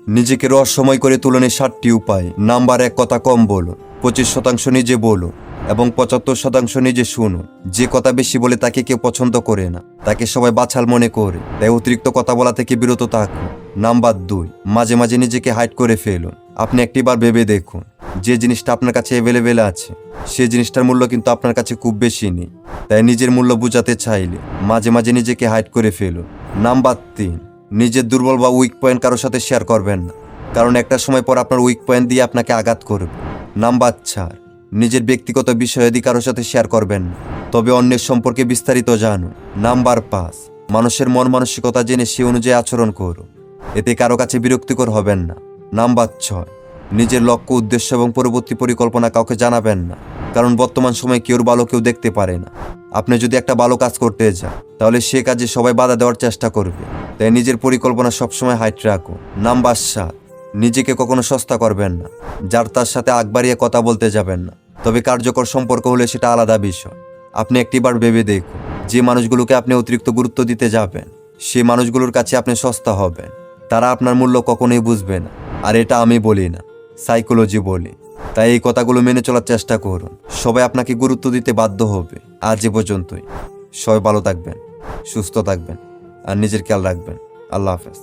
নিজেকে রহস্যময় করে তুলনের 7টি উপায়। নাম্বার 1, কথা কম বলো। 25% নিজে বলো এবং 75% নিজে শুনো। যে কথা বেশি বলে তাকে কেউ পছন্দ করে না, তাকে সবাই বাছাল মনে করে। তাই অতিরিক্ত কথা বলা থেকে বিরত থাকুন। নাম্বার 2, মাঝে মাঝে নিজেকে হাইড করে ফেলুন। আপনি একটিবার ভেবে দেখুন, যে জিনিসটা আপনার কাছে অ্যাভেলেবেল আছে সেই জিনিসটার মূল্য কিন্তু আপনার কাছে খুব বেশি নেই। তাই নিজের মূল্য বোঝাতে চাইলে মাঝে মাঝে নিজেকে হাইড করে ফেলুন। নাম্বার 3, নিজের দুর্বল বা উইক পয়েন্ট কারোর সাথে শেয়ার করবেন না, কারণ একটা সময় পর আপনার উইক পয়েন্ট দিয়ে আপনাকে আঘাত করবে। নাম্বার 4, নিজের ব্যক্তিগত বিষয়াদি কারোর সাথে শেয়ার করবেন না, তবে অন্যের সম্পর্কে বিস্তারিত জানুন। নাম্বার 5, মানুষের মন মানসিকতা জেনে সে অনুযায়ী আচরণ করুন, এতে কারো কাছে বিরক্তিকর হবেন না। নাম্বার 6, নিজের লক্ষ্য, উদ্দেশ্য এবং পরবর্তী পরিকল্পনা কাউকে জানাবেন না, কারণ বর্তমান সময়ে কেউর ভালো কেউ দেখতে পারে না। আপনি যদি একটা ভালো কাজ করতে যান তাহলে সে কাজে সবাই বাধা দেওয়ার চেষ্টা করবে, তাই নিজের পরিকল্পনা সবসময় হাইট রাখুন। নাম্বার 7, নিজেকে কখনো সস্তা করবেন না, যার তার সাথে আগ বাড়িয়ে কথা বলতে যাবেন না, তবে কার্যকর সম্পর্ক হলে সেটা আলাদা বিষয়। আপনি একটিবার ভেবে দেখুন, যে মানুষগুলোকে আপনি অতিরিক্ত গুরুত্ব দিতে যাবেন সেই মানুষগুলোর কাছে আপনি সস্তা হবেন, তারা আপনার মূল্য কখনোই বুঝবে না। আর এটা আমি বলি না, সাইকোলজি বলি। তাই এই কথাগুলো মেনে চলার চেষ্টা করুন, সবাই আপনাকে গুরুত্ব দিতে বাধ্য হবে। আজ এ পর্যন্তই। সবাই ভালো থাকবেন, সুস্থ থাকবেন আর নিজের খেয়াল রাখবেন। আল্লাহ হাফেজ।